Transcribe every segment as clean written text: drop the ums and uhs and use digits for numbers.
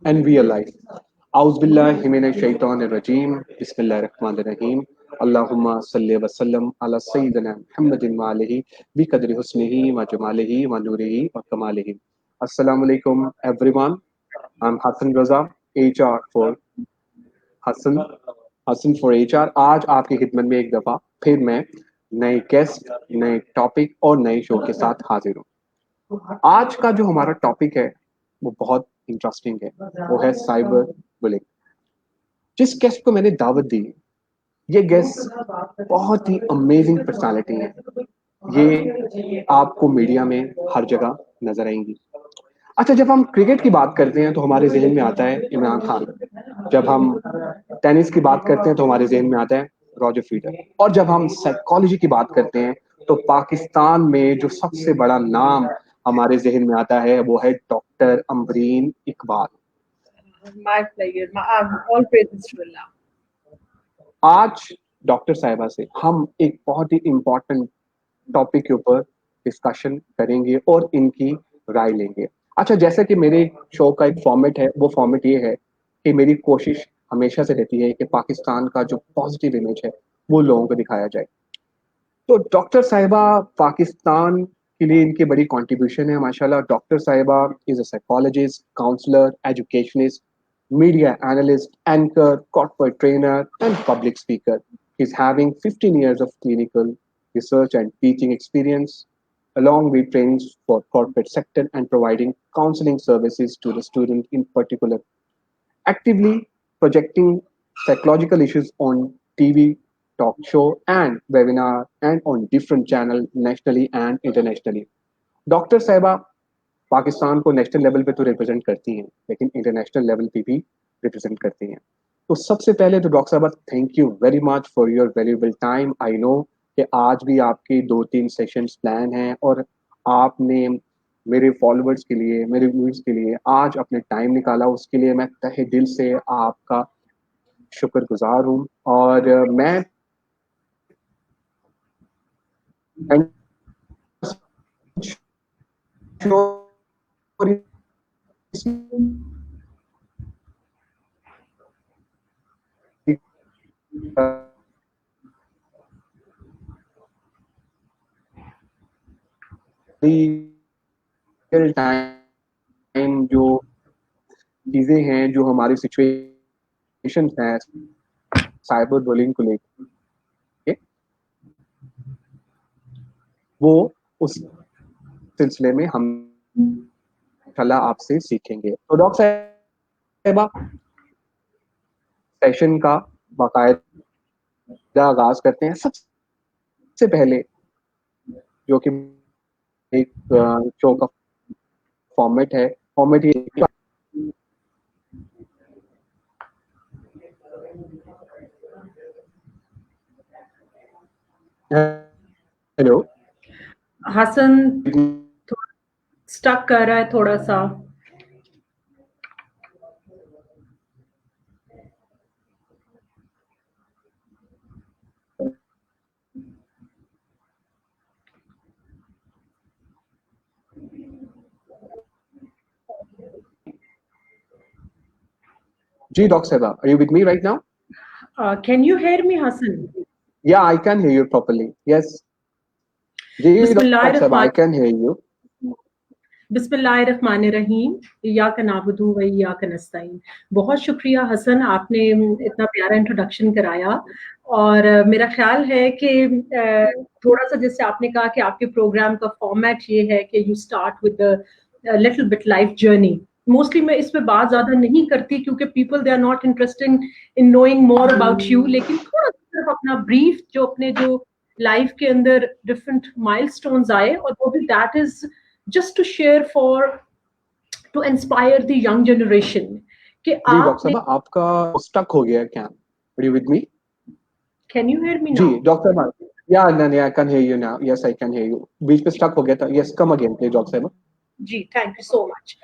And we are live. Auzubillahi minash shaitanir rajim. Bismillahir rahim. Allahumma salli wa sallam ala sayyidina Muhammadin wa alihi bi qadri husnihi wa jamalihi wa nurihi wa kamalihi. Assalamu alaikum everyone. I'm Hassan Raza, HR for Hassan Hassan for HR. आज आपकी खिदमत में एक दफ़ा फिर मैं नए guest, नए टॉपिक और नए शो के साथ हाजिर हूँ। आज का जो हमारा टॉपिक है वो बहुत इंटरेस्टिंग है, वो है साइबर बुलिंग। जिस गेस्ट को मैंने दावत दी, ये गेस्ट बहुत ही अमेजिंग पर्सनालिटी है। ये आपको मीडिया में हर जगह नजर आएंगी। अच्छा, जब हम क्रिकेट की बात करते हैं तो हमारे जहन में आता है इमरान खान। जब हम टेनिस की बात करते हैं तो हमारे जहन में आता है रॉजर फेडरर। और जब हम साइकोलॉजी की बात करते हैं तो पाकिस्तान में जो सबसे बड़ा नाम हमारे जहन में आता है वो है doctor Amreen Iqbal. My pleasure. All praises to Allah. आज डॉक्टर साहिबा से हम एक बहुत ही इम्पोर्टेंट टॉपिक के ऊपर डिस्कशन करेंगे और इनकी राय लेंगे। अच्छा, जैसे कि मेरे शो का एक फॉर्मेट है, वो फॉर्मेट ये है कि मेरी कोशिश हमेशा से रहती है कि पाकिस्तान का जो पॉजिटिव इमेज है वो लोगों को दिखाया जाए। तो डॉक्टर साहिबा, पाकिस्तान के लिए इनकी बड़ी कंट्रीब्यूशन है माशाल्लाह। डॉक्टर साहिबा is a psychologist, counsellor, educationist, media analyst, anchor, corporate trainer, and public speaker. He's having 15 years of clinical research and teaching experience, along with trainings for corporate sector and providing counseling services to the student in particular. Actively projecting psychological issues on TV, talk show, and webinar, and on different channels nationally and internationally. Doctor साहिबा पाकिस्तान को national level पे तो represent करती हैं, लेकिन international level पे भी represent करती हैं। तो सबसे पहले तो डॉक्टर साहब, thank you very much for your valuable time. I know कि आज भी आपके 2-3 सेशंस प्लान हैं और आपने मेरे फॉलोअर्स के लिए, मेरे व्यूअर्स के लिए आज अपने टाइम निकाला। उसके लिए मैं तहे दिल से आपका शुक्रगुजार हूँ। और मैं रियल टाइम जो चीजें हैं, जो हमारी सिचुएशन है साइबर बुलिंग को लेकर, वो उस सिलसिले में हम इंशाल्लाह आपसे सीखेंगे। तो डॉक्टर साहिबा, सेशन का बाकायदा आगाज करते हैं। सबसे पहले जो कि एक शो का फॉर्मेट है, फॉर्मेट ये हेलो हसन स्टक कर रहा है थोड़ा सा। जी डॉक्टर साहिबा, are you with me right now? Can you hear me, Hassan? Yeah, I can hear you properly. Yes. जी डॉक्टर साहिबा, I can hear you. बिस्मिल्लाहिर्रहमानिर्रहीम, इय्याका नअबुदु व इय्याका नस्तईन। बहुत शुक्रिया हसन, आपने इतना प्यारा इंट्रोडक्शन कराया। और मेरा ख्याल है कि थोड़ा सा जैसे आपने कहा कि आपके प्रोग्राम का फॉर्मेट ये है कि you start with the little bit life journey. Mostly मैं इस पे बात ज्यादा नहीं करती क्योंकि people they are not interested in knowing more about you, लेकिन थोड़ा सिर्फ अपना ब्रीफ जो अपने जो लाइफ के अंदर डिफरेंट माइलस्टोन्स आए, और वो भी that is just to share to inspire the young generation कि डॉक्टर साहब, आपका स्टक हो गया क्या? Are you with me? Can you hear me now? जी डॉक्टर साहब, या नहीं, I can hear you now. Yes, I can hear you. बीच में स्टक हो गया था। Yes, come again please doctor साहब। जी, थैंक यू सो मच।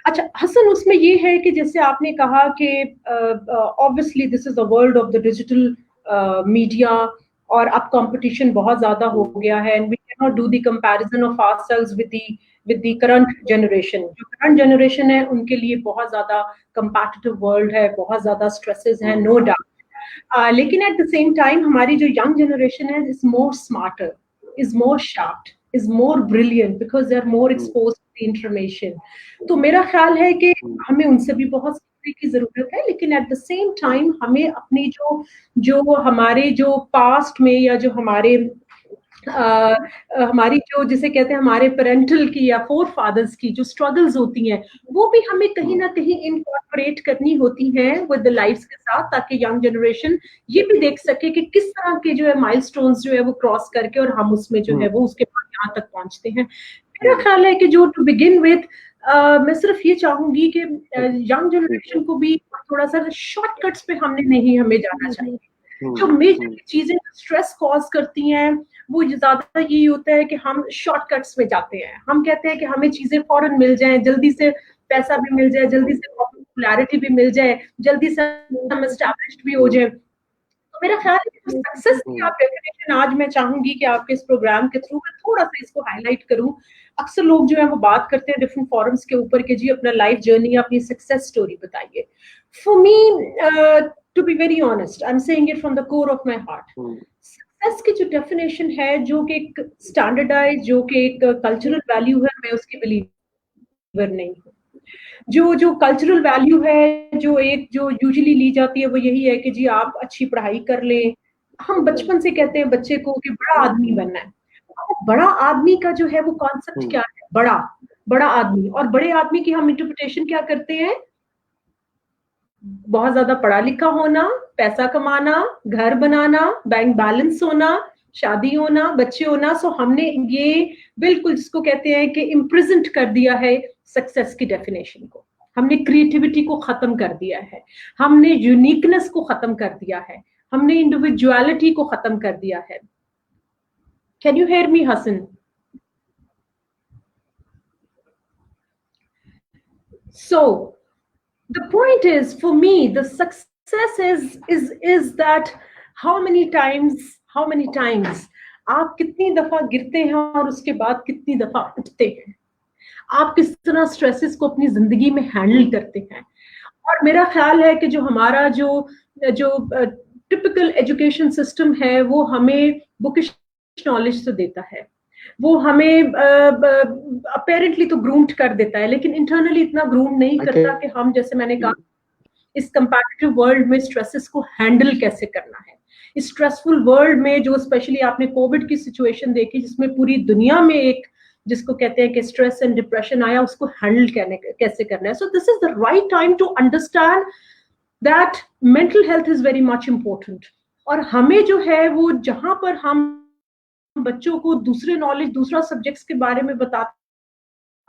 अच्छा हसन, उसमें ये है कि जैसे आपने कहा कि obviously this is the world of the digital media, और अब कंपटीशन बहुत ज्यादा हो गया है, and we can not do the comparison of ourselves with the with the current generation. जो current generation है उनके लिए बहुत ज़्यादा competitive world है, बहुत ज़्यादा stresses है, no doubt. लेकिन at the same time हमारी जो young generation है is more smarter, is more sharp, is more brilliant because they are more exposed to the information. तो मेरा ख्याल है कि हमें उनसे भी बहुत सीखने की जरूरत है, लेकिन at the same time हमें अपनी जो हमारे जो past में या जो हमारी जो जिसे कहते हैं हमारे पेरेंटल की या फोर फादर्स की जो स्ट्रगल्स होती हैं वो भी हमें कहीं ना कहीं इनकॉर्पोरेट करनी होती हैं विद द लाइफ्स के साथ, ताकि यंग जनरेशन ये भी देख सके कि किस तरह के जो है माइलस्टोन्स जो है वो क्रॉस करके और हम उसमें जो है वो उसके बाद यहाँ तक पहुंचते हैं। मेरा ख्याल है कि जो टू बिगिन विद मैं सिर्फ ये चाहूंगी कि यंग जनरेशन को भी थोड़ा सा शॉर्टकट्स पे हमें जाना चाहिए। जो मेजर चीजें स्ट्रेस कॉज करती हैं वो ज्यादा यही होता है कि हम शॉर्टकट्स में जाते हैं। हम कहते हैं कि हमें चीजें फौरन मिल जाएं, जल्दी से पैसा भी मिल जाए, जल्दी से पॉपुलैरिटी भी मिल जाए, जल्दी से हम एस्टैब्लिश्ड भी हो जाए। तो मेरा ख्याल है कि सक्सेस की आप डेफिनेशन आज मैं चाहूंगी कि आपके इस प्रोग्राम के थ्रू मैं थोड़ा सा इसको हाईलाइट करूं। अक्सर लोग जो है वो बात करते हैं डिफरेंट फॉरम्स के ऊपर कि जी अपना लाइफ जर्नी, अपनी सक्सेस स्टोरी बताइए। For me to be very honest, I am saying it from the core of my heart, success की जो डेफिनेशन है, जो कि एक स्टैंडर्डाइज, जो कि एक कल्चरल वैल्यू है, मैं उसकी बिलीवर नहीं हूँ। जो कल्चरल वैल्यू है जो यूजुअली ली जाती है वो यही है कि जी आप अच्छी पढ़ाई कर लें। हम बचपन से कहते हैं बच्चे को कि बड़ा आदमी बनना है। बड़ा आदमी का जो है वो कॉन्सेप्ट क्या है? बड़ा आदमी, और बड़े आदमी की हम इंटरप्रिटेशन क्या करते हैं? बहुत ज्यादा पढ़ा लिखा होना, पैसा कमाना, घर बनाना, बैंक बैलेंस होना, शादी होना, बच्चे होना। सो हमने ये बिल्कुल जिसको कहते हैं कि इम्प्रिजेंट कर दिया है सक्सेस की डेफिनेशन को। हमने क्रिएटिविटी को खत्म कर दिया है, हमने यूनिकनेस को खत्म कर दिया है, हमने इंडिविजुअलिटी को खत्म कर दिया है। Can you hear me Hassan? So the point is, for me, the success is that how many times आप कितनी दफा गिरते हैं और उसके बाद कितनी दफा उठते हैं। आप किस तरह स्ट्रेसेस को अपनी जिंदगी में हैंडल करते हैं। और मेरा ख्याल है कि जो हमारा जो टिपिकल एजुकेशन सिस्टम है वो हमें बुकिश नॉलेज तो देता है, वो हमें अपेरेंटली तो ग्रूम्ड कर देता है, लेकिन इंटरनली इतना ग्रूम नहीं करता कि हम, जैसे मैंने कहा, इस कंपैटिटिव वर्ल्ड में स्ट्रेसेस को हैंडल कैसे करना है। इस स्ट्रेसफुल वर्ल्ड में जो स्पेशली आपने कोविड की सिचुएशन देखी जिसमें पूरी दुनिया में एक जिसको कहते हैं कि स्ट्रेस एंड डिप्रेशन आया, उसको हैंडल कैसे करना है। So this is the right time to understand that mental health is very much important. और हमें जो है वो जहां पर हम बच्चों को दूसरा सब्जेक्ट्स के बारे में बताते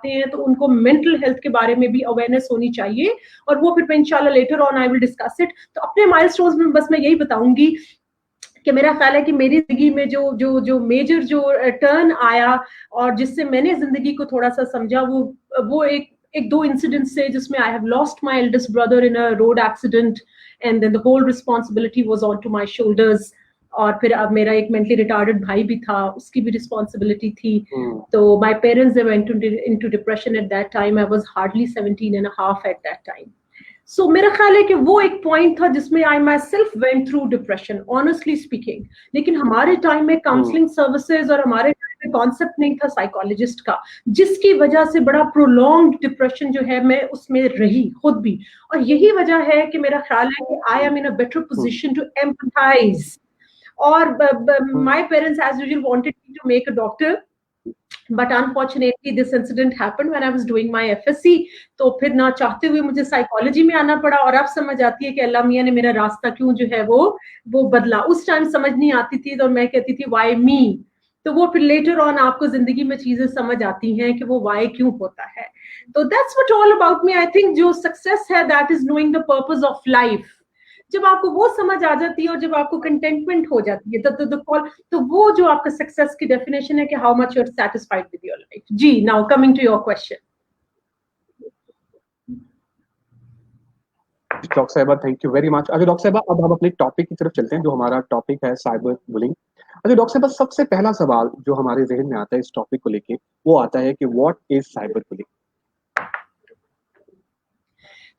हैं तो उनको मेंटल हेल्थ के बारे में भी अवेयरनेस होनी चाहिए। और वो फिर इंशाल्लाह later on I will discuss it. तो अपने माइलस्टोन्स में बस मैं यही बताऊंगी कि मेरा ख्याल है कि मेरी जिंदगी में जो मेजर जो टर्न आया और जिससे मैंने जिंदगी को थोड़ा सा समझा, वो एक दो इंसिडेंट से, जिसमें I have lost my eldest brother in a road accident and then the whole responsibility was on to my shoulders. और फिर अब मेरा एक मेंटली रिटार्डेड भाई भी था, उसकी भी रिस्पांसिबिलिटी थी। तो my parents they went into depression at that time. I was hardly 17 and a half at that time. So मेरा ख्याल है कि वो एक पॉइंट था जिसमें I myself went through depression, honestly speaking. लेकिन हमारे टाइम में काउंसलिंग सर्विसेज और हमारे टाइम में कॉन्सेप्ट नहीं था साइकोलॉजिस्ट का, जिसकी वजह से बड़ा प्रोलॉन्ग्ड डिप्रेशन जो है मैं उसमें रही खुद भी। और यही वजह है कि मेरा ख्याल है कि I am in a better position to empathise. और my parents as usual wanted me to make a doctor, but unfortunately this incident happened when I was doing my FSC। तो फिर ना चाहते हुए मुझे साइकोलॉजी में आना पड़ा। और अब समझ आती है कि अल्लाह मियाँ ने मेरा रास्ता क्यों जो है वो बदला। उस टाइम समझ नहीं आती थी तो मैं कहती थी why me। तो वो फिर लेटर ऑन आपको जिंदगी में चीजें समझ आती हैं कि वो why क्यों होता है। तो that's what all about me। I think जो सक्सेस है that is knowing the purpose of life। जब आपको वो समझ आ जाती है और जब आपको कंटेंटमेंट हो जाती है तो वो जो आपका सक्सेस की डेफिनेशन है कि how much you are satisfied with your life. जी, now coming to your question. Doctor साहिबा, थैंक यू वेरी मच। अगर डॉक्टर साहिबा, अब हम अपने टॉपिक की तरफ चलते हैं, जो हमारा टॉपिक है साइबर बुलिंग। अच्छा डॉक्टर साहब, बस सबसे पहला सवाल जो हमारे ज़हन में आता है इस टॉपिक को लेके, वो आता है कि व्हाट इज़ साइबर बुलिंग?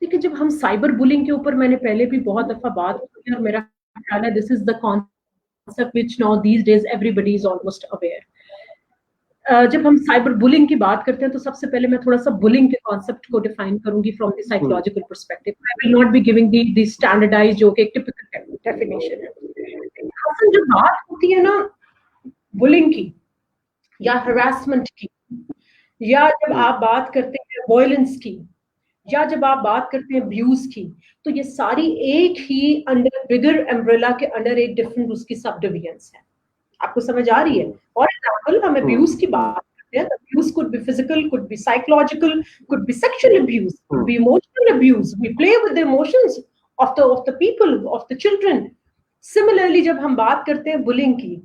देखिए, जब हम साइबर बुलिंग के ऊपर मैंने पहले भी बहुत दफ़ा बात की और मेरा ख्याल है this is the concept which now these days everybody is almost aware. जब हम साइबर बुलिंग की बात करते हैं तो सबसे पहले मैं थोड़ा-सा बुलिंग के कॉन्सेप्ट को डिफाइन करूँगी from the hmm, psychological perspective. I will not be giving the standardised जो कि एक टिपिकल डेफिनिशन है। असल जो बात होती है ना बुलिंग की या हरासमेंट की या जब हुँ, आप बात करते हैं वॉयलेंस की या जब आप बात करते हैं अब्यूज की, तो ये सारी एक ही अंडर बिगर अम्ब्रेला के अंडर एक डिफरेंट उसकी सब डिविजन्स हैं। आपको समझ आ रही है? हुँ, फॉर एग्जांपल हम हुँ, अब्यूज की हुँ, बात करते हैं, abuse could be physical, could be psychological, could be sexual abuse, could hmm, be emotional abuse. We play with the emotions of the people, of the children. Similarly जब हम बात करते हैं बुलिंग की,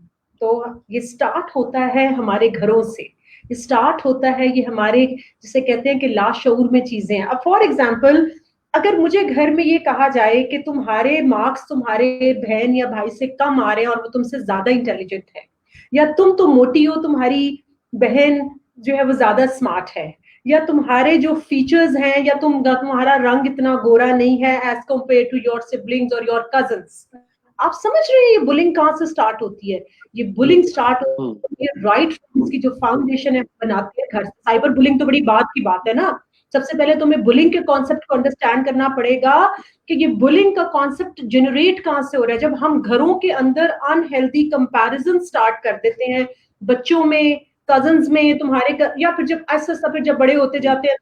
तो ये स्टार्ट होता है हमारे घरों से। ये स्टार्ट होता है ये हमारे जिसे कहते हैं कि लाशऊर में चीजें हैं। अब फॉर एग्जांपल अगर मुझे घर में ये कहा जाए कि तुम्हारे मार्क्स तुम्हारे बहन या भाई से कम आ रहे हैं और वो तुमसे ज्यादा इंटेलिजेंट है, या तुम तो मोटी हो तुम्हारी बहन जो है वो ज्यादा स्मार्ट है, या तुम्हारे जो फीचर्स हैं या तुम्हारा रंग इतना गोरा नहीं है as compare to your siblings और योर कजन्स। आप समझ रहे हैं ये बुलिंग कहाँ से स्टार्ट होती है? ये बुलिंग स्टार्ट हुँ, होती है राइट फ्रॉम उसकी जो फाउंडेशन है बनाते हैं घर से। साइबर बुलिंग तो बड़ी बात की बात है ना। सबसे पहले तो हमें बुलिंग के कॉन्सेप्ट को अंडरस्टैंड करना पड़ेगा कि ये बुलिंग का कॉन्सेप्ट जनरेट कहाँ से हो रहा है। जब हम घरों के अंदर अनहेल्दी कंपैरिजन स्टार्ट कर देते हैं बच्चों में, कजन्स में, या फिर जब ऐसा फिर जब बड़े होते हुँ, जाते हैं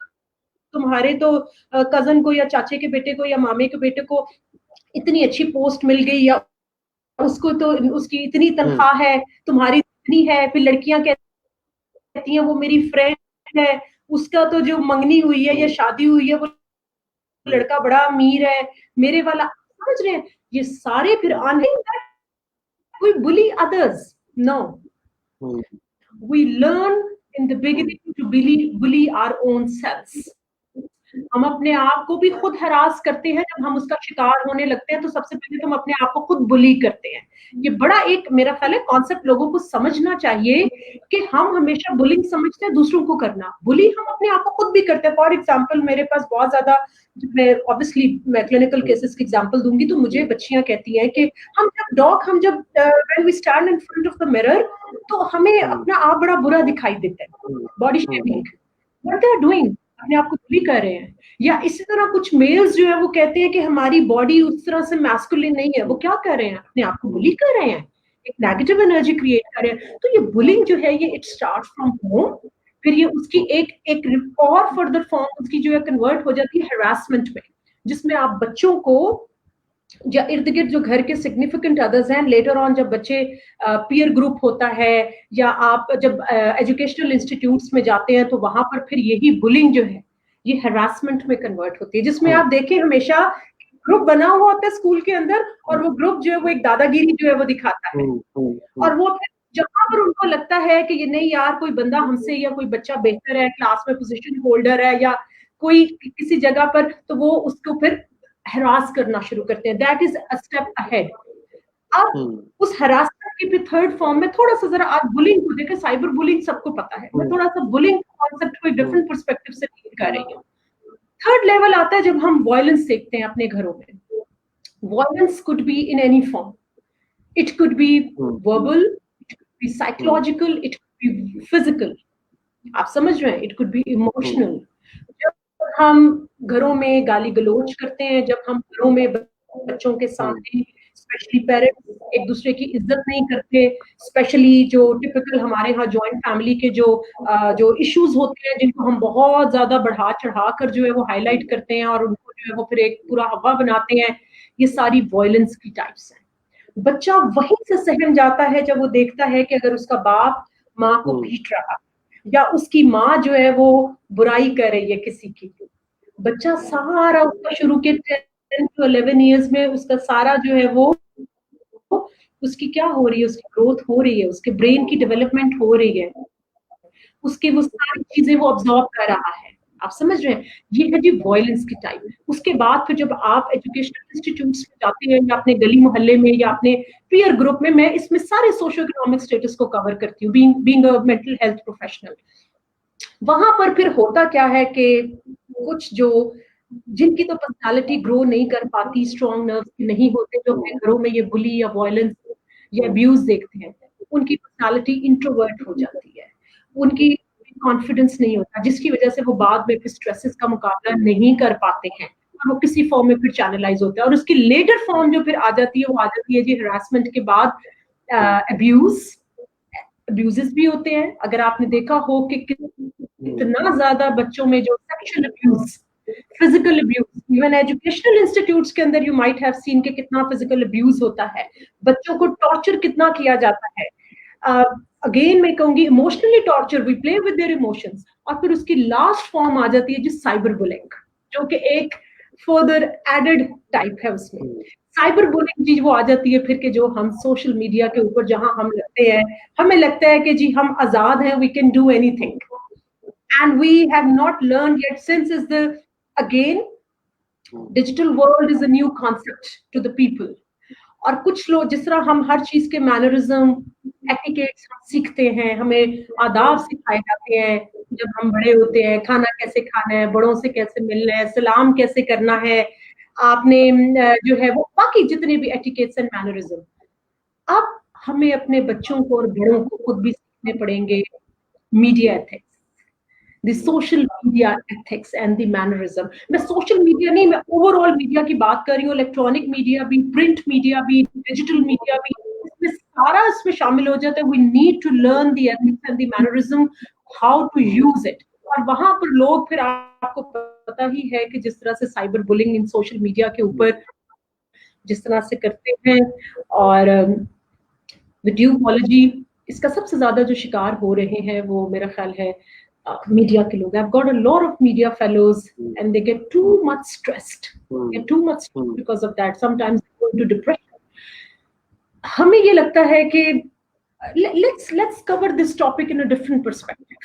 तुम्हारे तो कजन को या चाचे के बेटे को या मामे के बेटे को इतनी अच्छी पोस्ट मिल गई, या उसको तो उसकी इतनी हुँ, तनख्वाह है, तुम्हारी इतनी है, फिर लड़कियां कहती हैं वो मेरी फ्रेंड है, उसका तो जो मंगनी हुई है या हुँ, शादी हुई है वो हुँ, लड़का बड़ा अमीर है, मेरे वाला। समझ रहे हैं? ये सारे फिर हुँ, आने कोई bully others, no, hmm, we learn in the hmm, beginning to bully our own selves। हम अपने आप को भी खुद हरास करते हैं। जब हम उसका शिकार होने लगते हैं तो सबसे पहले तो हम अपने आप को खुद बुली करते हैं। ये बड़ा एक मेरा ख्याल है कॉन्सेप्ट लोगों को समझना चाहिए कि हम हमेशा बुलिंग समझते हैं दूसरों को करना, बुली हम अपने आप को खुद भी करते हैं। फॉर एग्जाम्पल मेरे पास बहुत ज्यादा, मैं ऑब्वियसली मैं क्लिनिकल हुँ, केसेस की एग्जांपल दूंगी तो मुझे हुँ, बच्चियां कहती हैं कि हम जब when we stand in front of the mirror तो हमें हुँ, अपना आप बड़ा बुरा दिखाई देता है। Hmm, body hmm, shaming, what they are doing, अपने आप को बुली कर रहे हैं। या इसी तरह कुछ मेल्स जो है वो कहते हैं कि हमारी बॉडी उस तरह से मैस्कुलिन नहीं है। वो हुँ, क्या कर रहे हैं? अपने आप को हुँ, बुली कर रहे हैं, एक नेगेटिव एनर्जी क्रिएट कर रहे हैं। तो ये बुलिंग जो है ये इट स्टार्ट फ्रॉम होम, फिर ये उसकी हुँ, एक एक और फर्दर फॉर्म उसकी जो है कन्वर्ट हो जाती है हरासमेंट में, जिसमें आप बच्चों को या इर्द गिर्द जो घर के सिग्निफिकेंट अदर्स हैं, लेटर ऑन जब बच्चे पीयर ग्रुप होता है या आप जब एजुकेशनल इंस्टीट्यूट्स में जाते हैं तो वहां पर फिर यही बुलिंग जो है ये हरासमेंट में कन्वर्ट होती है, जिसमें हुँ, आप देखें हमेशा ग्रुप बना हुआ होता है स्कूल के अंदर हुँ, और वो ग्रुप जो है वो एक दादागिरी जो है वो दिखाता है। हुँ, हुँ, हुँ, और वो फिर जहां पर उनको लगता है कि ये नहीं यार कोई बंदा हमसे या कोई बच्चा बेहतर है, क्लास में पोजीशन होल्डर है या कोई किसी जगह पर, तो वो उसको फिर हरास करना शुरू करते हैं। That is a step ahead. अब हुँ, उस हरासमेंट की फिर थर्ड फॉर्म में थोड़ा सा जरा आप बुलिंग को देखें। साइबर बुलिंग सबको पता है, मैं हुँ, थोड़ा सा बुलिंग कॉन्सेप्ट को एक हुँ, डिफरेंट पर्सपेक्टिव से डील कर रही हूँ। थर्ड लेवल आता है जब हम वायलेंस देखते हैं अपने घरों में। Violence could be in any form, it could be hmm, verbal, it could be hmm, psychological, it could be physical. आप समझ रहे हैं? It could be hmm, emotional. जब हम घरों में गाली गलौज करते हैं, जब हम घरों में बच्चों के हुँ, सामने स्पेशली पेरेंट्स एक दूसरे की इज्जत नहीं करते, स्पेशली जो टिपिकल हमारे यहाँ जॉइंट फैमिली के जो इश्यूज होते हैं जिनको हम बहुत ज्यादा बढ़ा चढ़ा कर जो है वो हाईलाइट करते हैं और उनको जो है वो फिर एक पूरा हवा बनाते हैं। ये सारी वॉयलेंस की टाइप्स हैं। बच्चा वहीं से सहम जाता है जब वो देखता है कि अगर उसका बाप माँ को हुँ, पीट रहा या उसकी माँ जो है वो बुराई कर रही है किसी की। बच्चा सारा उसका शुरू के 10 टू 11 इयर्स में उसका सारा जो है वो उसकी क्या हो रही है, उसकी ग्रोथ हो रही है, उसके ब्रेन की डेवलपमेंट हो रही है, उसकी वो सारी चीजें वो ऑब्जॉर्व कर रहा है। आप समझ रहे हैं, ये है जी वायलेंस की टाइप। उसके बाद फिर जब आप एजुकेशनल इंस्टीट्यूट्स में जाते हैं या अपने गली मोहल्ले में या अपने पीयर ग्रुप में, मैं इसमें सारे सोशो इकोनॉमिक स्टेटस को कवर करती हूँ, being a mental health professional. वहां पर फिर होता क्या है कि कुछ जो जिनकी तो पर्सनालिटी ग्रो नहीं कर पाती, स्ट्रॉन्ग नर्व्स नहीं होते, जो अपने घरों में ये बुली या वायलेंस या अब्यूज देखते हैं, उनकी पर्सनालिटी इंट्रोवर्ट हो जाती है, उनकी कॉन्फिडेंस नहीं होता, जिसकी वजह से वो बाद में फिर स्ट्रेसेस का मुकाबला नहीं कर पाते हैं और वो किसी फॉर्म में फिर चैनलाइज होता है। और उसकी लेटर फॉर्म जो फिर आ जाती है, वो आ जाती है जी हरासमेंट के बाद अब्यूजेस भी होते हैं। अगर आपने देखा हो कि कितना ज्यादा बच्चों में जो sexual abuse, physical abuse, even educational institutes के अंदर यू माइट हैव सीन के कितना फिजिकल अब्यूज होता है, बच्चों को टॉर्चर कितना किया जाता है। अगेन मैं कहूंगी emotionally torture, we play with their emotions. और फिर उसकी लास्ट फॉर्म आ जाती है जिस साइबर बुलिंग, जो कि एक फर्दर एडेड टाइप है। उसमें साइबर बुलिंग चीज वो आ जाती है फिर कि जो हम सोशल मीडिया के ऊपर जहां हम लगते हैं, हमें लगता है कि जी हम आजाद हैं, we can do anything, and we have not learned yet, since is the again digital world is a new concept to the people। और कुछ लोग जिस तरह हम हर चीज के मैनरिज्म, एटिकेट्स हम सीखते हैं, हमें आदाब सिखाए जाते हैं जब हम बड़े होते हैं, खाना कैसे खाना है, बड़ों से कैसे मिलना है, सलाम कैसे करना है, आपने जो है वो बाकी जितने भी एटिकेट्स एंड मैनरिज्म, अब हमें अपने बच्चों को और बड़ों को खुद भी सीखने पड़ेंगे media ethics, the social media ethics and the mannerism। मैं सोशल मीडिया नहीं, मैं ओवरऑल मीडिया की बात कर रही हूँ, इलेक्ट्रॉनिक मीडिया भी, प्रिंट मीडिया भी, डिजिटल मीडिया भी, इसमें सारा इसमें शामिल हो जाता है। We need to learn the ethics and the mannerism, how to use it. और वहां पर लोग फिर आपको पता ही है कि जिस तरह से साइबर बुलिंग इन सोशल मीडिया के ऊपर जिस तरह से करते हैं, और वीडियो अपॉलॉजी, इसका सबसे ज्यादा जो शिकार हो रहे हैं वो मेरा ख्याल है media के लोग। I've got a lot of media fellows and they get too much stressed, get too much stressed because of that, sometimes they go into depression। हमें ये लगता है कि let's cover this topic in a different perspective।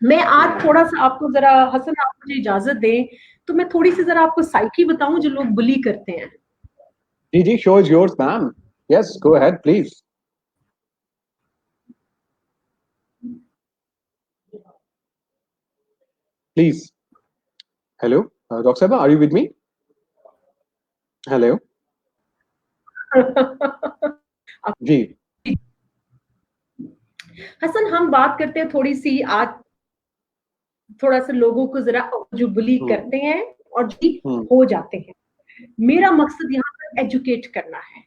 मैं आज थोड़ा सा आपको जरा, हसन आप मुझे इजाजत दें तो मैं थोड़ी सी जरा आपको साइकी बताऊं जो लोग बुली करते हैं। जी जी, show is yours ma'am, yes go ahead please। Please, hello, Dr. Saiba, are you with me? Hello। जी हसन, हम बात करते हैं थोड़ी सी आज, थोड़ा सा लोगों को जरा जो बुली करते हैं और जो हो जाते हैं। मेरा मकसद यहाँ पर एजुकेट करना है,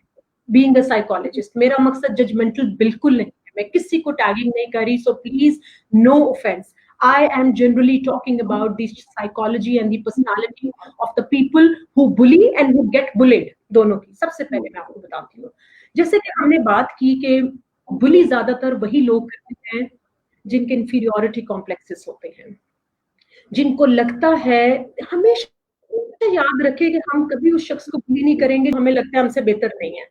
बीइंग अ साइकोलॉजिस्ट। मेरा मकसद जजमेंटल बिल्कुल नहीं है, मैं किसी को टैगिंग नहीं कर रही, so please no offence. I am generally talking about the psychology and the personality of the people who bully and who get bullied, दोनों की। सबसे पहले मैं आपको बताती हूँ, जैसे कि हमने बात की कि बुली ज्यादातर वही लोग करते हैं जिनके इंफीरियोरिटी कॉम्प्लेक्सेस होते हैं, जिनको लगता है, हमेशा याद रखें कि हम कभी उस शख्स को बुली नहीं करेंगे, हमें लगता है हमसे बेहतर नहीं है।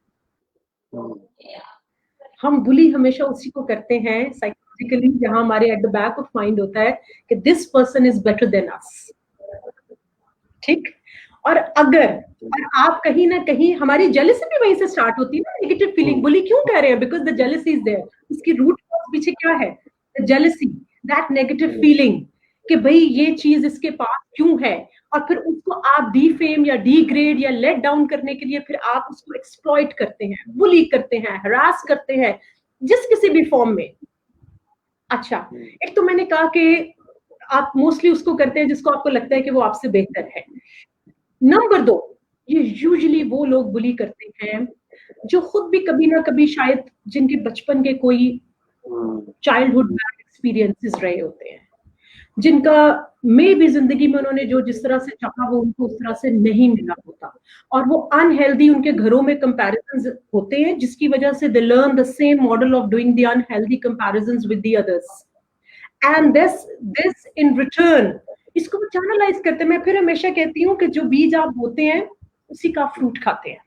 हम बुली हमेशा उसी को करते हैं साइकोलॉजिकली जहां हमारे at the back of mind होता है कि this person is better than us, ठीक। और आप कहीं ना कहीं, हमारी जेलसी भी वहीं से स्टार्ट होती है ना, नेगेटिव फीलिंग। बुली क्यों कह रहे हैं? Because the jealousy is there. उसकी रूट कॉज पीछे क्या है? The jealousy, that negative feeling कि भाई ये चीज इसके पास क्यों है, और फिर उसको आप डीफेम या डीग्रेड या लेट डाउन करने के लिए फिर आप उसको एक्सप्लॉइट करते हैं, बुली करते हैं, हरास करते हैं, जिस किसी भी फॉर्म में। अच्छा, एक तो मैंने कहा कि आप मोस्टली उसको करते हैं जिसको आपको लगता है कि वो आपसे बेहतर है। नंबर 2, ये यूजुअली वो लोग बुली करते हैं जो खुद भी कभी ना कभी शायद जिनके बचपन के कोई चाइल्डहुड बैड एक्सपीरियंसेस रहे होते हैं, जिनका मे भी जिंदगी में उन्होंने जो जिस तरह से चाहा वो उनको उस तरह से नहीं मिला होता, और वो अनहेल्दी उनके घरों में कंपैरिजंस होते हैं, जिसकी वजह से they learn the same model of doing the unhealthy comparisons with the others, and this in return, इसको वो चैनलाइज करते हैं। मैं फिर हमेशा कहती हूँ कि जो बीज आप बोते हैं उसी का फ्रूट खाते हैं।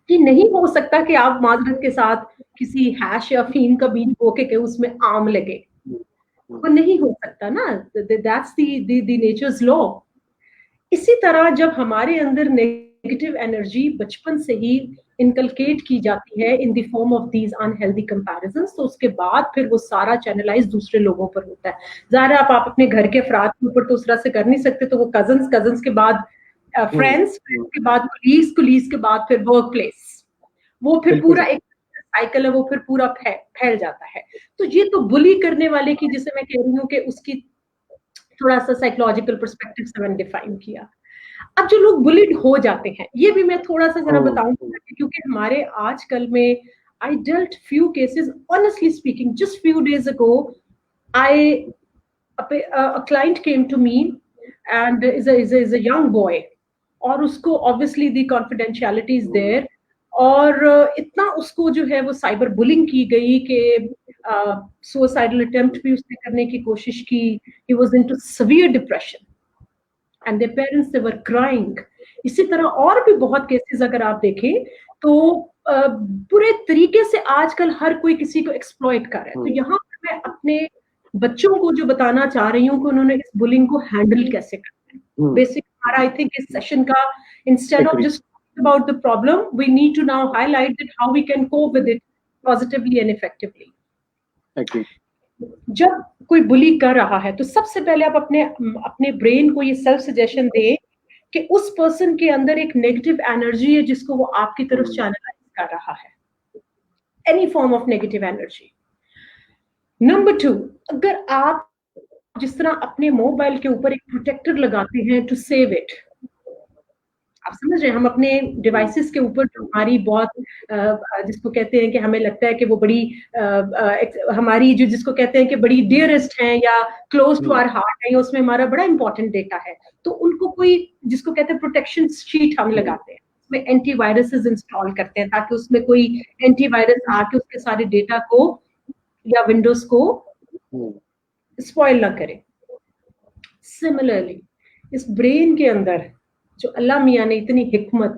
कि नहीं हो सकता कि आप माजरत के साथ किसी हैश या फीम का बीज बो के उसमें आम लगे, वो नहीं हो सकता ना, दैट्स द नेचर्स लॉ। इसी तरह जब हमारे अंदर नेगेटिव एनर्जी बचपन से ही इनकलकेट की जाती है in the form of these unhealthy comparisons, तो उसके बाद फिर वो सारा चैनलाइज दूसरे लोगों पर होता है। जाहिर है आप अपने घर के अफराद के ऊपर तो उस तरह से कर नहीं सकते, तो वो कजन्स के बाद फ्रेंड्स के बाद कुलीग्स के बाद फिर वर्क प्लेस, वो फिर पूरा एक साइकिल है, वो फिर पूरा फैल जाता है। तो ये तो बुली करने वाले की, जिसे मैं कह रही हूँ कि उसकी थोड़ा सा साइकोलॉजिकल पर्सपेक्टिव से मैंने डिफाइन किया। अब जो लोग बुलिड हो जाते हैं, ये भी मैं थोड़ा सा जरा बताऊंगा, क्योंकि हमारे आजकल में I dealt few cases, honestly speaking, just few days ago a client came to me and is a young boy, और उसको obviously the confidentiality is there, और इतना उसको जो है वो साइबर बुलिंग की गई कि सुसाइडल अटेम्प्ट भी उसने करने की कोशिश की। he was into severe depression and their parents, they were crying। इसी तरह और भी बहुत केसेस अगर आप देखें तो पूरे तरीके से आजकल हर कोई किसी को एक्सप्लॉइट कर रहा है। तो यहाँ पर मैं अपने बच्चों को जो बताना चाह रही हूँ कि उन्होंने इस बुलिंग को हैंडल कैसे करना है। बेसिक हमारा आई थिंक इस सेशन का, instead of just about the problem, we need to now highlight that how we can cope with it positively and effectively। Agreed। जब कोई बुली कर रहा है तो सबसे पहले आप अपने ब्रेन को ये सेल्फ सजेशन दें कि उस पर्सन के अंदर एक नेगेटिव एनर्जी है जिसको वो आपकी तरफ चैनलाइज कर रहा है, any form of negative energy. Number 2, अगर आप जिस तरह अपने मोबाइल के ऊपर एक प्रोटेक्टर लगाते हैं टू सेव इट, आप समझ रहे हैं, हम अपने डिवाइसेस के ऊपर जो हमारी बहुत जिसको कहते हैं कि हमें लगता है कि वो बड़ी हमारी जो जिसको कहते हैं कि बड़ी डियरेस्ट हैं या क्लोज टू आवर हार्ट है, उसमें हमारा बड़ा इंपॉर्टेंट डेटा है, तो उनको कोई जिसको कहते हैं प्रोटेक्शन शीट हम लगाते हैं, उसमें एंटीवायरसेस इंस्टॉल करते हैं ताकि उसमें कोई एंटीवायरस आके उसके सारे डेटा को या विंडोज को स्पॉइल ना करे। सिमिलरली इस ब्रेन के अंदर जो अल्लाह मियाँ ने इतनी हिकमत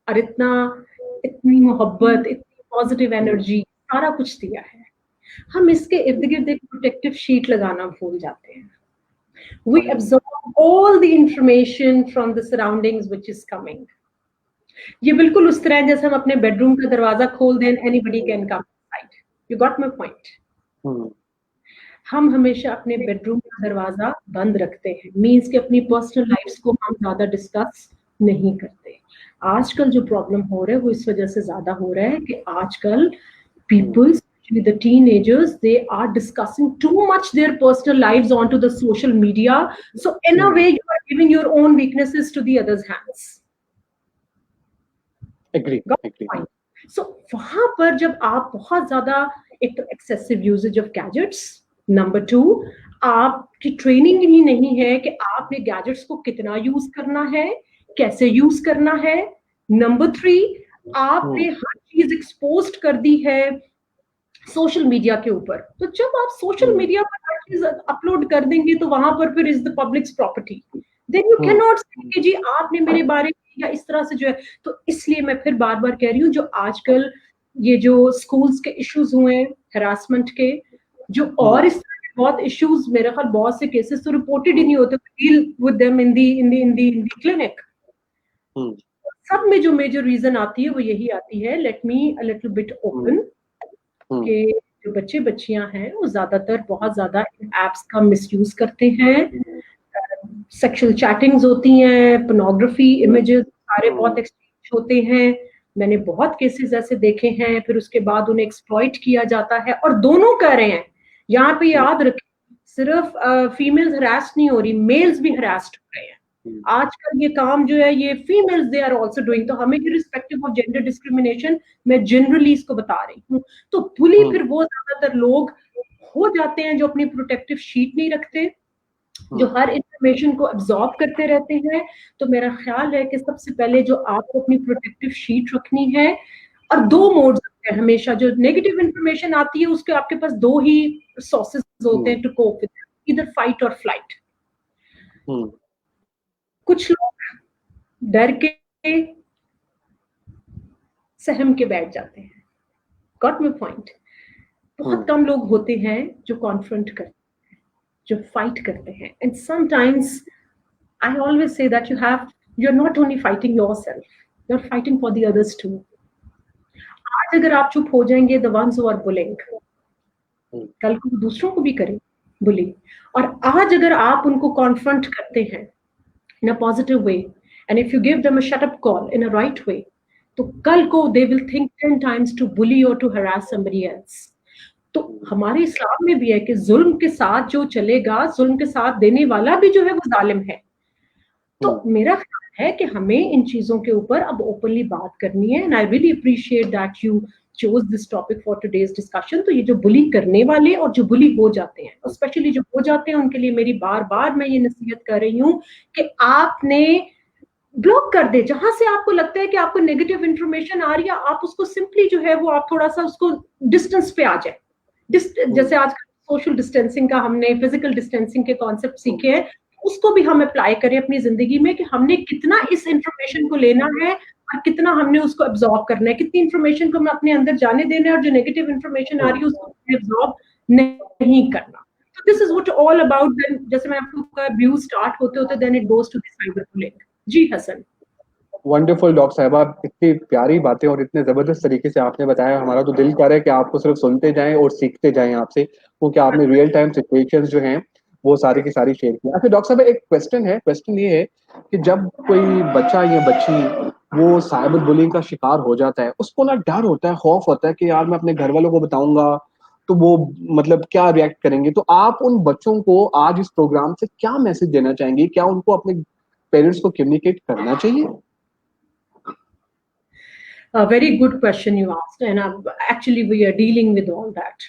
और इतनी मोहब्बत, इतनी पॉजिटिव एनर्जी, सारा कुछ दिया है, हम इसके इर्द गिर्द एक प्रोटेक्टिव शीट लगाना भूल जाते हैं। We absorb all the information from the surroundings which is coming। ये बिल्कुल उस तरह जैसे हम अपने बेडरूम का दरवाजा खोल दें, anybody can come inside। You got my point? हम हमेशा अपने बेडरूम का दरवाजा बंद रखते हैं, मीन्स कि अपनी पर्सनल लाइफ्स को हम ज्यादा डिस्कस नहीं करते। आजकल जो प्रॉब्लम हो रहा है वो इस वजह से ज्यादा हो रहा है कि आजकल people, especially the teenagers, they are discussing too much their personal lives onto the social media, so in a way you are giving your own weaknesses to the others hands। Agree। so वहां पर जब आप बहुत ज्यादा, एक तो excessive usages of gadgets, number 2 आपकी training ही नहीं है कि आपने गैजेट्स को कितना यूज करना है, कैसे यूज करना है। नंबर 3 आपने हर चीज एक्सपोज्ड कर दी है सोशल मीडिया के ऊपर, तो जब आप सोशल मीडिया पर हर चीज अपलोड कर देंगे तो वहां पर फिर is the publics property, then you can not say कि जी आपने मेरे बारे में या इस तरह से जो है। तो इसलिए मैं फिर बार बार कह रही हूँ, जो आजकल ये जो स्कूल्स के इश्यूज हुए हैं हरासमेंट के, जो और इस तरह के बहुत इश्यूज, मेरे ख्याल बहुत से केसेस तो रिपोर्टेड ही नहीं होते, deal with them in the clinic. सब में जो मेजर रीजन आती है वो यही आती है, let me a little bit open, कि जो बच्चे बच्चियां हैं वो ज्यादातर बहुत ज्यादा एप्स का मिसयूज करते हैं, सेक्सुअल चैटिंग्स होती हैं, पोर्नोग्राफी इमेजेस सारे बहुत एक्सचेंज होते हैं। मैंने बहुत केसेस ऐसे देखे हैं, फिर उसके बाद उन्हें एक्सप्लॉइट किया जाता है, और दोनों कर रहे हैं। यहाँ पे याद रखें, सिर्फ फीमेल्स हरास नहीं हो रही, मेल्स भी हरास्ड हो रहे हैं। आजकल ये काम जो है ये females they are also doing, तो हमें रिस्पेक्टिव ऑफ जेंडर डिस्क्रिमिनेशन मैं जनरली इसको बता रही हूँ। तो बुली फिर वो ज्यादातर लोग हो जाते हैं जो अपनी प्रोटेक्टिव शीट नहीं रखते, जो हर इंफॉर्मेशन को एब्जॉर्ब करते रहते हैं। तो मेरा ख्याल है कि सबसे पहले जो आपको अपनी प्रोटेक्टिव शीट रखनी है, और 2 मोड्स होते हैं हमेशा, जो नेगेटिव इंफॉर्मेशन आती है उसके आपके पास 2 ही सोर्सेज होते हैं to cope with, either fight और फ्लाइट। कुछ लोग डर के सहम के बैठ जाते हैं, गॉट माय पॉइंट। बहुत कम लोग होते हैं जो कॉन्फ्रंट करते हैं, जो फाइट करते हैं, and sometimes I always say that you are not only fighting yourself, you are fighting for the others too. आज अगर आप चुप हो जाएंगे, the ones who are bullying, कल को दूसरों को भी करें बुली। और आज अगर आप उनको कॉन्फ्रंट करते हैं in a positive way, and if you give them a shut up call in a right way, तो कल को they will think 10 times to bully or to harass somebody else। तो हमारे इस्लाम में भी है कि जुल्म के साथ जो चलेगा, जुल्म के साथ देने वाला भी जो है वो जालिम है। तो मेरा ख्याल है कि हमें इन चीजों के ऊपर अब ओपनली बात करनी है, and I really appreciate that you chose this topic for today's discussion। तो ये जो बुली करने वाले और जो बुली हो जाते हैं, स्पेशली जो हो जाते हैं, उनके लिए मेरी बार बार मैं ये नसीहत कर रही हूँ कि आपने ब्लॉक कर दे। जहां से आपको लगता है कि आपको नेगेटिव इंफॉर्मेशन आ रही है, आप उसको सिंपली जो है वो आप थोड़ा सा उसको डिस्टेंस पे आ जाए। जैसे आज सोशल डिस्टेंसिंग का हमने, फिजिकल डिस्टेंसिंग के कॉन्सेप्ट सीखे हैं, उसको भी हम अप्लाई करें अपनी जिंदगी में कि हमने कितना इस इंफॉर्मेशन को लेना है और कितना हमने उसको एब्जॉर्ब करना है, कितनी इंफॉर्मेशन को हमें अपने अंदर जाने देना है, और जो नेगेटिव इंफॉर्मेशन आ रही है उसको एब्जॉर्ब नहीं करना। तो this is what all about. जैसे मैं आपको अब्यूज स्टार्ट होते होते then it goes to the cyber bullying. जी हसन। वंडरफुल डॉक्टर साहिबा, इतनी प्यारी बातें और इतने जबरदस्त तरीके से आपने बताया, हमारा तो दिल कर रहा है कि आपको सिर्फ सुनते जाएं और सीखते जाएं आपसे, क्योंकि आपने रियल टाइम सिचुएशंस जो हैं वो सारी की सारी शेयर की। अच्छा डॉक्टर साहब, एक क्वेश्चन है, क्वेश्चन ये है कि जब कोई बच्चा या बच्ची वो साइबर बुलिंग का शिकार हो जाता है, उसको ना डर होता है, खौफ होता है कि यार मैं अपने घर वालों को बताऊंगा तो वो मतलब क्या रिएक्ट करेंगे। तो आप उन बच्चों को आज इस प्रोग्राम से क्या मैसेज देना चाहेंगे? क्या उनको अपने पेरेंट्स को कम्युनिकेट करना चाहिए? A very good question you asked, and actually we are dealing with all that।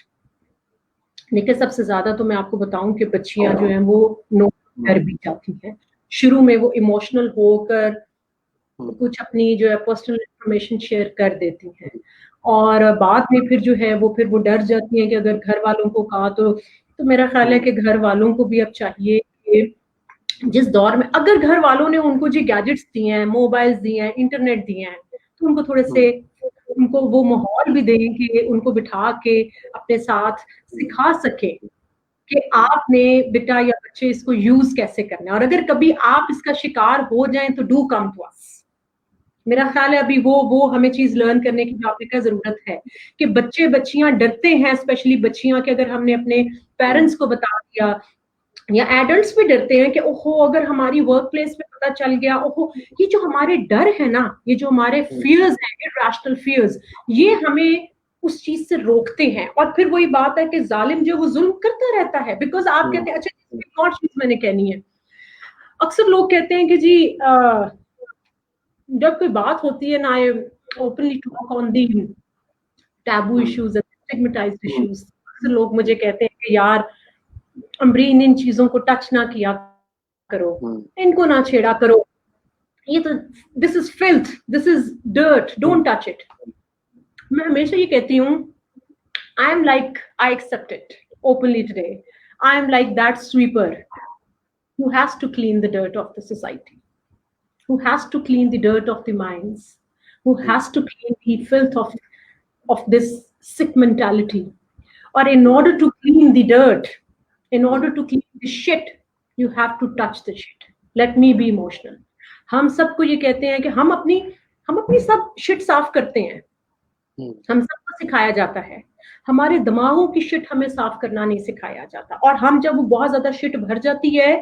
देखिए, सबसे ज्यादा तो मैं आपको बताऊं कि बच्चियां जो हैं वो नो डर भी जाती हैं। शुरू में वो इमोशनल होकर कुछ अपनी जो है पर्सनल इंफॉर्मेशन शेयर कर देती हैं, और बाद में फिर जो है वो डर जाती हैं कि अगर घर वालों को कहा तो मेरा ख्याल है कि घर वालों को भी अब चाहिए कि जिस दौर में अगर घर वालों ने उनको जो गैजेट्स दिए हैं, मोबाइल्स दिए हैं, इंटरनेट दिए हैं, तो उनको थोड़े से उनको वो माहौल भी दें कि उनको बिठा के अपने साथ सिखा सके कि आपने बेटा या बच्चे इसको यूज कैसे करना है, और अगर कभी आप इसका शिकार हो जाएं तो डू कम टू अस। मेरा ख्याल है अभी वो हमें चीज लर्न करने की जो आपने कहा जरूरत है कि बच्चे बच्चियां डरते हैं, स्पेशली बच्चियां, कि अगर हमने अपने पेरेंट्स को बता दिया, या एडल्ट्स भी डरते हैं कि ओहो अगर हमारी वर्क प्लेस में पता चल गया, ओहो। ये जो हमारे डर है ना, ये जो हमारे फियर्स हैं, इरैशनल फियर्स, ये हमें उस चीज से रोकते हैं। और फिर वही बात है कि जालिम जो वो जुल्म करता रहता है, बिकॉज आप कहते हैं, अच्छा एक और चीज मैंने कहनी है, अक्सर लोग कहते हैं कि जी जब कोई बात होती है ना, I openly talk on the taboo issues, stigmatized issues, अक्सर लोग मुझे कहते हैं कि यार अमरीन इन चीजों को टच ना किया करो, इनको ना छेड़ा करो, ये तो this is filth, this is dirt, don't touch it. मैं हमेशा ये कहती हूँ, I am like, I accept it openly today, I am like that sweeper who has to clean the dirt of the society, who has to clean the dirt of the minds, who has to clean the filth of this sick mentality. Or in order to clean the dirt, in order to clean the shit, you have to touch the shit. Let me be emotional. हम सबको ये कहते हैं कि हम अपनी सब shit साफ करते हैं, हम सबको सिखाया जाता है, हमारे दिमागों की शिट हमें साफ करना नहीं सिखाया जाता। और हम जब वो बहुत ज्यादा शिट भर जाती है,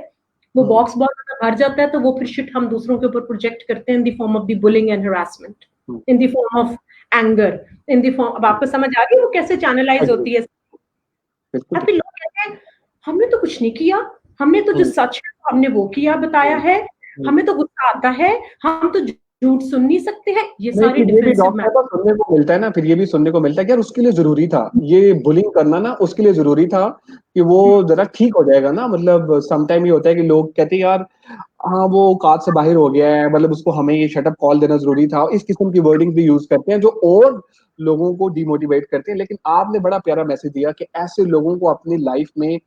वो बॉक्स बहुत ज्यादा भर जाता है, तो वो फिर शिट हम दूसरों के ऊपर प्रोजेक्ट करते हैं in the form of the bullying and harassment, in the form of anger, in the form, अब आपको समझ आ गई वो कैसे चैनलाइज होती है। और फिर लोग कहते हैं हमने तो कुछ नहीं किया, हमने तो जो सच है हमने वो किया, बताया है, हमें तो गुस्सा आता है, हम तो झूठ सुन नहीं सकते हैं। ये सारी सुनने को मिलता है ना, फिर ये भी सुनने को मिलता है कि यार उसके लिए जरूरी था ये बुलिंग करना ना, उसके लिए जरूरी था कि वो जरा ठीक हो जाएगा ना। मतलब समटाइम ये होता है कि लोग कहते हैं यार हाँ वो औकात से बाहर हो गया है, मतलब उसको हमें ये शट अप कॉल देना जरूरी था। इस किस्म की वर्डिंग भी यूज करते हैं जो और लोगों को डिमोटिवेट करते हैं। लेकिन आपने बड़ा प्यारा मैसेज दिया कि ऐसे लोगों को अपनी लाइफ में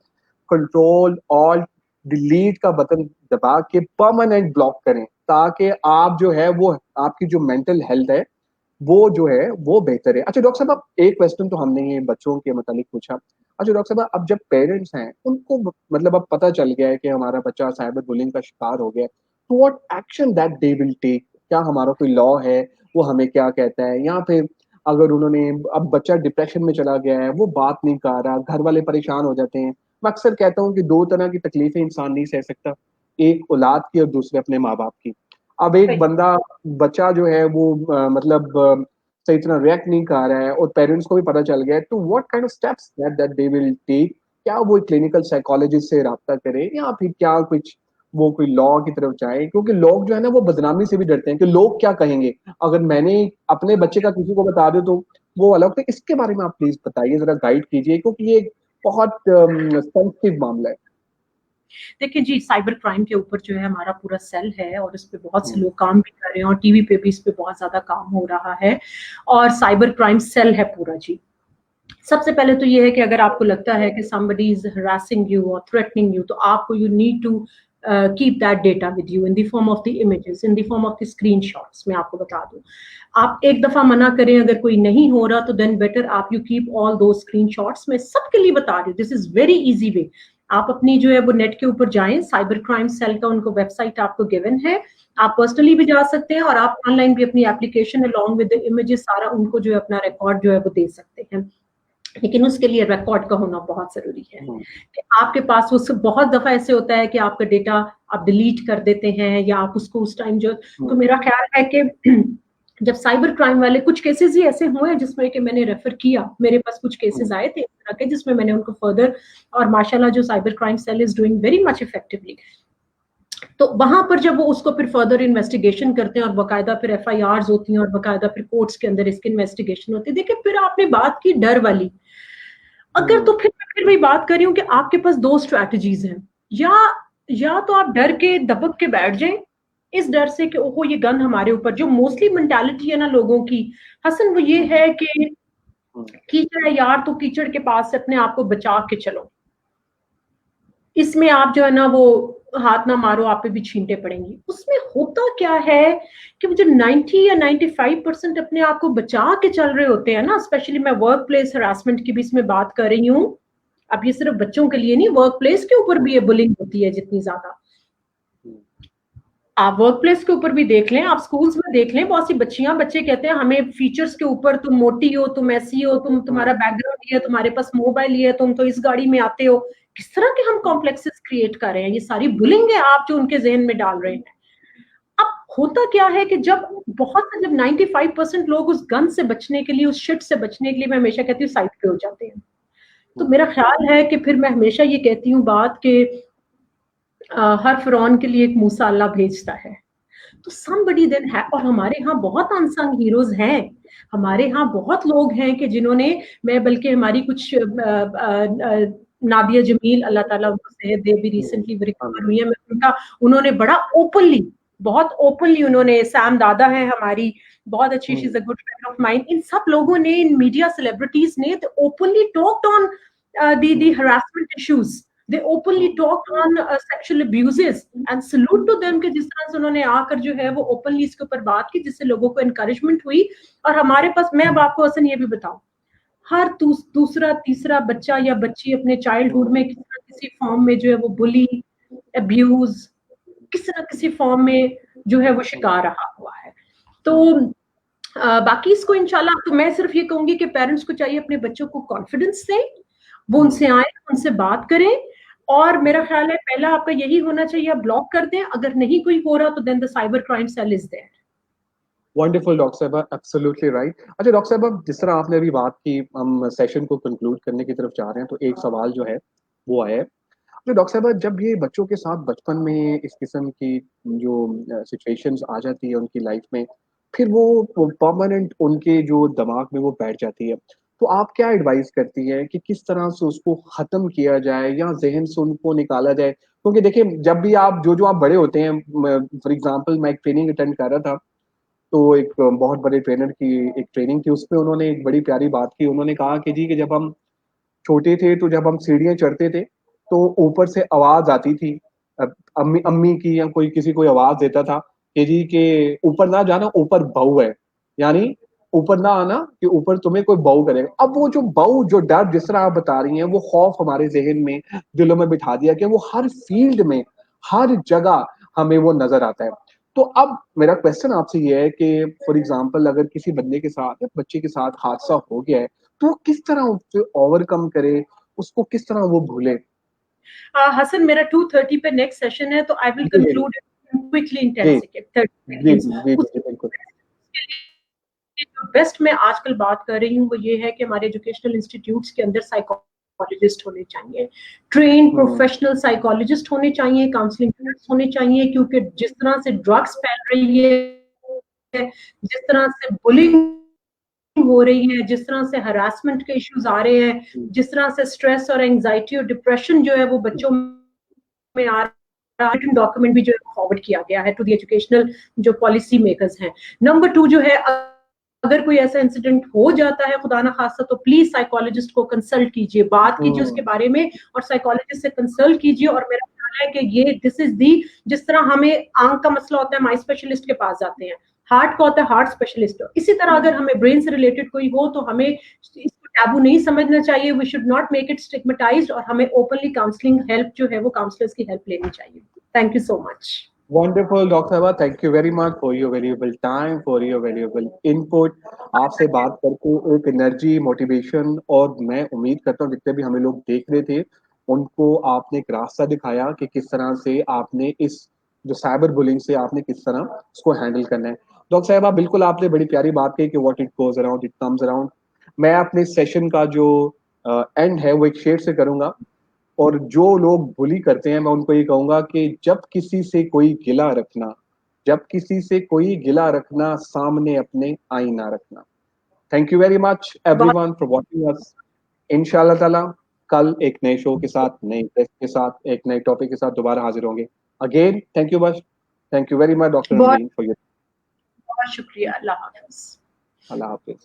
कंट्रोल और डिलीट का बटन दबा के परमानेंट ब्लॉक करें, ताकि आप जो है वो आपकी जो मेंटल हेल्थ है वो जो है वो बेहतर है। अच्छा डॉक्टर साहब, एक क्वेश्चन तो हमने ये बच्चों के मतलब पूछा, अच्छा डॉक्टर साहब, अब जब पेरेंट्स हैं उनको मतलब अब पता चल गया है कि हमारा बच्चा साइबर बुलिंग का शिकार हो गया, तो what action that they will take? क्या हमारा कोई लॉ है, वो हमें क्या कहता है? या फिर अगर उन्होंने, अब बच्चा डिप्रेशन में चला गया है, वो बात नहीं कर रहा, घर वाले परेशान हो जाते हैं। मैं अक्सर कहता हूँ कि दो तरह की तकलीफें इंसान नहीं सह सकता, एक औलाद की और दूसरे अपने माँ बाप की। अब एक राइट। बंदा, बच्चा जो है वो मतलब सही तरह रिएक्ट नहीं कर रहा है और पेरेंट्स को भी पता चल गया है, तो what kind of steps that that they will take? क्या वो क्लिनिकल साइकोलॉजिस्ट से राब्ता करे, या फिर क्या कुछ वो कोई लॉ की तरफ जाए? क्योंकि लोग जो है ना वो बदनामी से भी डरते हैं कि लोग क्या कहेंगे। अगर मैंने अपने बच्चे का किसी को बता दूं तो वो अलग। तो इसके बारे में आप प्लीज बताइए, जरा गाइड कीजिए, क्योंकि ये एक बहुत सेंसिटिव मामला है। देखिए जी, साइबर क्राइम के ऊपर जो है हमारा पूरा सेल है और इस पे बहुत से हम्म, लोग काम भी कर रहे हैं और टीवी पे भी इस पे बहुत ज़्यादा काम हो रहा है और साइबर क्राइम सेल है पूरा जी। सबसे पहले तो ये है कि अगर आपको लगता है कि somebody is harassing you or threatening you, तो आपको you need to keep that data with you in the form of the images, in the form of the screenshots। मैं आपको बता दूं, आप एक दफा मना करें अगर कोई नहीं हो रहा तो देन बेटर आप यू कीप ऑल दो स्क्रीनशॉट्स। मैं सबके लिए बता रही हूँ, this is very easy way. आप अपनी जो है वो नेट के ऊपर जाएं, साइबर क्राइम सेल का उनको वेबसाइट आपको गिवन है, आप पर्सनली भी जा सकते हैं और आप ऑनलाइन भी अपनी application along with the images सारा उनको जो है अपना रिकॉर्ड जो है वो दे सकते हैं। लेकिन उसके लिए रिकॉर्ड का होना बहुत जरूरी है हम्म, कि आपके पास उस बहुत दफा ऐसे होता है कि आपका डेटा आप डिलीट कर देते हैं या आप उसको उस टाइम जो, तो हम्म, मेरा ख्याल है कि जब साइबर क्राइम वाले कुछ केसेस ही ऐसे हुए हैं जिसमें कि मैंने रेफर किया, मेरे पास कुछ केसेस हम्म, आए थे इस तरह के जिसमें मैंने उनको फर्दर, और माशाल्लाह जो cyber crime cell is doing very much effectively, तो वहां पर जब वो उसको फिर फर्दर इन्वेस्टिगेशन करते हैं और बकायदा फिर एफआईआर होती हैं और बकायदा फिर कोर्ट्स के अंदर इसकी इन्वेस्टिगेशन होती है। देखिए फिर आपने बात की डर वाली, अगर हम्म, तो फिर मैं फिर वही बात कर रही हूँ कि आपके पास दो स्ट्रैटेजीज हैं, या या तो आप डर के दबक के बैठ जाएं इस डर से कि ओहो ये गन हमारे ऊपर, जो मोस्टली मेंटालिटी है ना लोगों की हसन, वो ये हम्म, है कि हम्म, कीचड़ है यार, तो कीचड़ के पास से अपने आप को बचा के चलो, इसमें आप जो है ना वो हाथ ना मारो, आप पे भी छींटे पड़ेंगी। उसमें होता क्या है कि वो जो 90 या 95% अपने आप को बचा के चल रहे होते हैं ना, स्पेशली मैं वर्क प्लेस हरासमेंट की भी इसमें बात कर रही हूँ, अब ये सिर्फ बच्चों के लिए नहीं, वर्क प्लेस के ऊपर भी ये बुलिंग होती है जितनी ज्यादा, हम्म, आप वर्क प्लेस के ऊपर भी देख लें, आप स्कूल्स में देख लें, बहुत सी बच्चियां बच्चे कहते हैं हमें फीचर्स के ऊपर, तुम मोटी हो, तुम ऐसी हो, तुम तुम्हारा हम्म, बैकग्राउंड ये है, तुम्हारे पास मोबाइल ये है, तुम तो इस गाड़ी में आते हो, किस तरह के हम हम्म, कॉम्प्लेक्सेस क्रिएट कर रहे हैं, ये सारी बुलिंग है आप जो उनके जहन में डाल रहे हैं। अब होता क्या है कि जब 95% लोग उस गन से बचने के लिए, उस शिट से बचने के लिए, मैं हमेशा कहती हूँ साइड पे हो जाते हैं, तो मेरा ख्याल है कि फिर मैं हमेशा ये कहती हूँ बात कि हर फिरौन के लिए एक मूसा अल्लाह भेजता है, तो somebody then है, और हमारे यहाँ बहुत अनसंग हीरोज हैं, हमारे यहाँ बहुत लोग हैं कि जिन्होंने, मैं बल्कि हमारी कुछ नादिया जमील अल्लाह ताला उनको सेहत दे, भी हम्म, रिसेंटली रिकवर आमीन। हुई है, मैं उनका, उन्होंने बड़ा ओपनली, बहुत ओपनली उन्होंने, सैम दादा है हमारी बहुत अच्छी, she is hmm, a good friend of mine, इन सब लोगों ने, इन मीडिया सेलिब्रिटीज ने openly talked on the hmm, harassment issues, they openly hmm, talked on sexual abuses, and salute to them कि जिस तरह से उन्होंने आकर जो है वो ओपनली इसके ऊपर बात की, जिससे लोगों को एनकरेजमेंट हुई। और हमारे पास, मैं अब आपको हसन ये भी बताऊं, हर दूसरा तीसरा बच्चा या बच्ची अपने चाइल्डहुड में किसी न किसी फॉर्म में जो है वो बुली, अब्यूज, किसी न किसी फॉर्म में जो है वो शिकार रहा हुआ है। तो बाकी इसको इंशाल्लाह, तो मैं सिर्फ ये कहूंगी कि पेरेंट्स को चाहिए अपने बच्चों को कॉन्फिडेंस दें, वो उनसे आए, उनसे बात करें, और मेरा ख्याल है पहला आपका यही होना चाहिए, आप ब्लॉक कर दें, अगर नहीं कोई हो रहा तो then the cyber crime cell is there. Wonderful doctor साहब, एब्सोल्युटली राइट। अच्छा डॉक्टर साहब, अब जिस तरह आपने अभी बात की, हम सेशन को कंक्लूड करने की तरफ जा रहे हैं, तो एक सवाल जो है वो आया है। तो डॉक्टर साहब, जब ये बच्चों के साथ बचपन में इस किस्म की जो सिचुएशंस आ जाती है उनकी लाइफ में, फिर वो परमानेंट उनके जो दिमाग में वो बैठ जाती है, तो आप क्या एडवाइस करती है कि किस तरह से उसको खत्म किया जाए या जहन से उनको निकाला जाए? क्योंकि देखिए, जब भी आप जो जो आप बड़े होते हैं, फॉर एग्जांपल मैं एक ट्रेनिंग अटेंड कर रहा था, तो एक बहुत बड़े ट्रेनर की एक ट्रेनिंग थी, उसमें उन्होंने एक बड़ी प्यारी बात की। उन्होंने कहा कि जी, कि जब हम छोटे थे तो जब हम सीढ़ियां चढ़ते थे तो ऊपर से आवाज आती थी, अम्मी अम्मी की, या कोई किसी कोई आवाज देता था कि जी के ऊपर ना जाना, ऊपर बहू है, यानी ऊपर ना आना कि ऊपर तुम्हें कोई बाऊ करेगा। अब वो जो बाऊ, जो डर जिस तरह आप बता रही हैं, वो खौफ हमारे जहन में, दिलों में बिठा दिया कि वो हर फील्ड में, हर जगह हमें वो नजर आता है। तो अब मेरा क्वेश्चन आपसे ये है कि फॉर एग्जांपल अगर किसी बंदे के साथ या बच्चे के साथ हादसा हो गया है, तो वो किस तरह उससे ओवरकम करे, उसको किस तरह वो भूले? हसन, मेरा 2:30 पे नेक्स्ट सेशन है, तो आई विल जी जी कंक्लूड क्विकली इन 10 जी सेकेंड, 30 जी सेकेंड्स। जी जी जी, बिल्कुल। जो बेस्ट मैं आजकल बात कर रही हूँ वो ये है कि हमारे एजुकेशनल इंस्टीट्यूट्स के अंदर साइकोलॉजिस्ट होने चाहिए, ट्रेन प्रोफेशनल साइकोलॉजिस्ट होने चाहिए, काउंसलिंग होने चाहिए, क्योंकि जिस तरह से ड्रग्स फैल रही है, जिस तरह से बुलिंग हो रही है, जिस तरह से हरासमेंट के इश्यूज आ रहे हैं, जिस तरह से स्ट्रेस और एंजाइटी और डिप्रेशन जो है वो बच्चों में आ रहा है, डॉक्यूमेंट भी जो है फॉरवर्ड किया गया है टू द एजुकेशनल जो पॉलिसी मेकर्स हैं। नंबर 2 जो है, अगर कोई ऐसा इंसिडेंट हो जाता है खुदा ना खास्ता, तो प्लीज साइकोलॉजिस्ट को कंसल्ट कीजिए, बात कीजिए उसके बारे में और साइकोलॉजिस्ट से कंसल्ट कीजिए। और मेरा ख्याल है कि ये दिस इज दी, जिस तरह हमें आंख का मसला होता है हम आई स्पेशलिस्ट के पास जाते हैं, हार्ट का होता है हार्ट स्पेशलिस्ट, इसी तरह अगर हमें ब्रेन से रिलेटेड कोई हो तो हमें इसको टैबू नहीं समझना चाहिए, we should not make it stigmatized, और हमें ओपनली काउंसलिंग हेल्प जो है वो काउंसलर्स की हेल्प लेनी चाहिए। Thank you so much. Wonderful doctor साहबा, thank you very much for your valuable time, for your valuable input. आपसे बात करके एक एनर्जी, मोटिवेशन, और मैं उम्मीद करता हूँ जितने भी हमें लोग देख रहे थे उनको आपने एक रास्ता दिखाया कि किस तरह से आपने इस जो साइबर बुलिंग से आपने किस तरह उसको हैंडल करना है। डॉक्टर साहबा, बिल्कुल आपने बड़ी प्यारी बात कही कि what it goes around it comes around. मैं अपने सेशन का जो एंड है वो एक शेर से करूंगा, और जो लोग बुली करते हैं मैं उनको ये कहूंगा कि जब किसी से कोई गिला रखना, जब किसी से कोई गिला रखना, सामने अपने आईना रखना। Thank you very much everyone for watching us. इंशाल्लाह ताला कल एक नए शो के साथ, नए गेस्ट के साथ, एक नए टॉपिक के साथ दोबारा हाजिर होंगे। Again thank you much, thank you very much doctor बहुत नवीन फॉर योर। बहुत शुक्रिया। अल्लाह हाफिज। अल्लाह हाफिज।